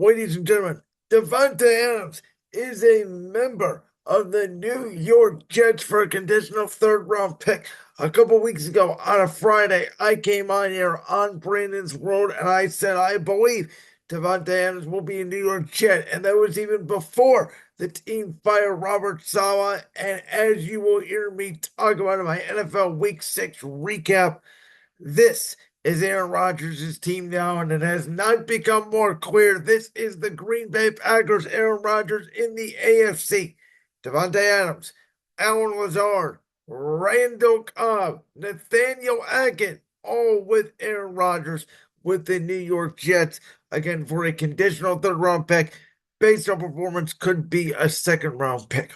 Ladies and gentlemen, Davante Adams is a member of the New York Jets for a conditional third round pick. A couple weeks ago on a Friday, I came on here on Brandon's World and I said I believe Davante Adams will be a New York Jet. And that was even before the team fired Robert Saleh. And as you will hear me talk about in my NFL Week 6 recap, this is Aaron Rodgers' team now, and it has not become more clear. This is the Green Bay Packers, Aaron Rodgers in the AFC. Davante Adams, Allen Lazard, Randall Cobb, Nathaniel Hackett, all with Aaron Rodgers with the New York Jets. Again, for a conditional third round pick, based on performance, could be a second round pick.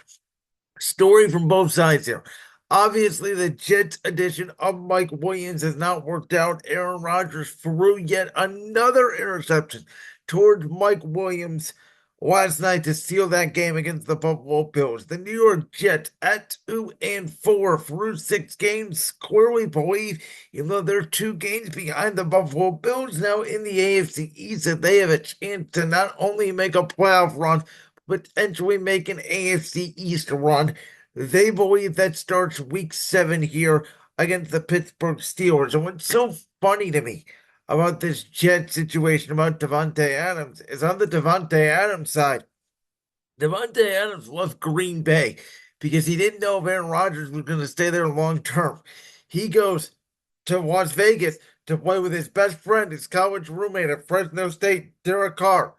Story from both sides here. Obviously, the Jets addition of Mike Williams has not worked out. Aaron Rodgers threw yet another interception towards Mike Williams last night to seal that game against the Buffalo Bills. The New York Jets at 2-4 through 6 games clearly believe, even though they're 2 games behind the Buffalo Bills now in the AFC East, that they have a chance to not only make a playoff run, potentially make an AFC East run. They believe that starts week 7 here against the Pittsburgh Steelers. And what's so funny to me about this Jet situation about Davante Adams is on the Davante Adams side. Davante Adams left Green Bay because he didn't know if Aaron Rodgers was going to stay there long term. He goes to Las Vegas to play with his best friend, his college roommate at Fresno State, Derek Carr.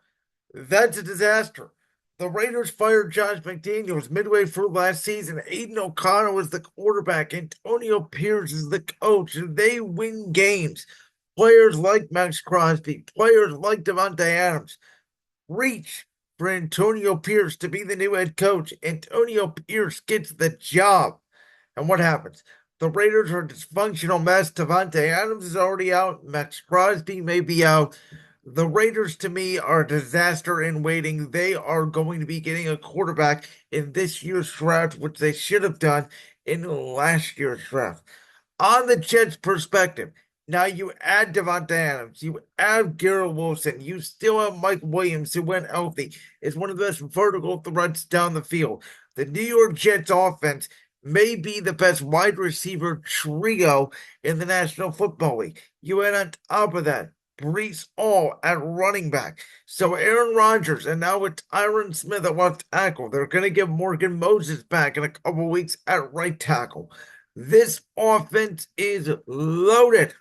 That's a disaster. The Raiders fired Josh McDaniels midway through last season. Aiden O'Connell is the quarterback. Antonio Pierce is the coach. They win games. Players like Max Crosby, players like Davante Adams reach for Antonio Pierce to be the new head coach. Antonio Pierce gets the job. And what happens? The Raiders are a dysfunctional mess. Davante Adams is already out. Max Crosby may be out. The Raiders, to me, are a disaster in waiting. They are going to be getting a quarterback in this year's draft, which they should have done in last year's draft. On the Jets' perspective, now you add Davante Adams, you add Garrett Wilson, you still have Mike Williams, who went healthy, is one of the best vertical threats down the field. The New York Jets offense may be the best wide receiver trio in the National Football League. You add on top of that Brees Hall at running back. So Aaron Rodgers, and now with Tyron Smith at left tackle, they're going to get Morgan Moses back in a couple weeks at right tackle. This offense is loaded.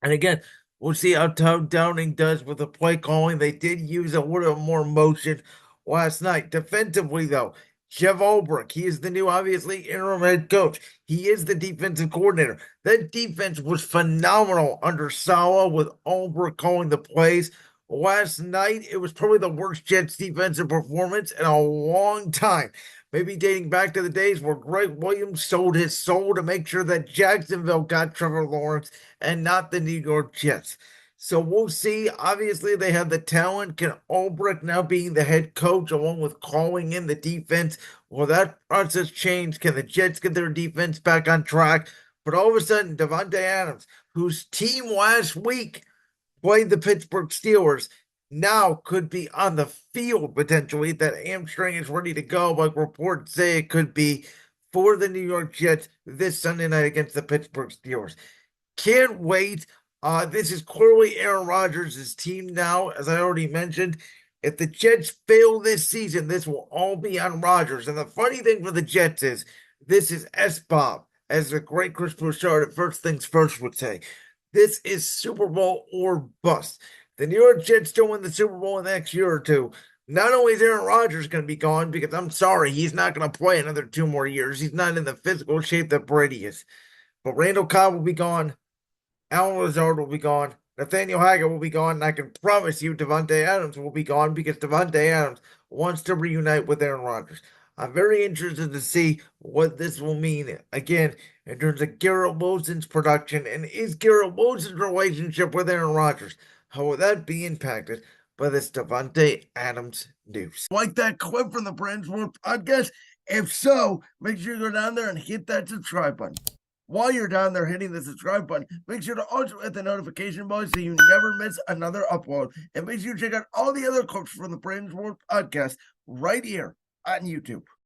And again, we'll see how Todd Downing does with the play calling. They did use a little more motion last night. Defensively, though, Jeff Ulbrich, he is the new, obviously, interim head coach. He is the defensive coordinator. That defense was phenomenal under Saleh with Ulbrich calling the plays. Last night, it was probably the worst Jets defensive performance in a long time. Maybe dating back to the days where Greg Williams sold his soul to make sure that Jacksonville got Trevor Lawrence and not the New York Jets. So we'll see. Obviously, they have the talent. Can Ulbrich now being the head coach, along with calling in the defense, will that process change? Can the Jets get their defense back on track? But all of a sudden, Davante Adams, whose team last week played the Pittsburgh Steelers, now could be on the field potentially. That hamstring is ready to go, like reports say it could be for the New York Jets this Sunday night against the Pittsburgh Steelers. Can't wait. This is clearly Aaron Rodgers' team now, as I already mentioned. If the Jets fail this season, this will all be on Rodgers. And the funny thing for the Jets is, this is S-Bob, as the great Chris Bouchard at First Things First would say. This is Super Bowl or bust. The New York Jets don't win the Super Bowl in the next year or two. Not only is Aaron Rodgers going to be gone, because I'm sorry, he's not going to play another 2 more years. He's not in the physical shape that Brady is. But Randall Cobb will be gone. Allen Lazard will be gone. Nathaniel Hackett will be gone. And I can promise you Davante Adams will be gone because Davante Adams wants to reunite with Aaron Rodgers. I'm very interested to see what this will mean, again, in terms of Garrett Wilson's production. And is Garrett Wilson's relationship with Aaron Rodgers, how will that be impacted by this Davante Adams news? Like that clip from the Brand's World podcast? If so, make sure you go down there and hit that subscribe button. While you're down there hitting the subscribe button, make sure to also hit the notification bell so you never miss another upload. And make sure you check out all the other clips from the Brandon's World podcast right here on YouTube.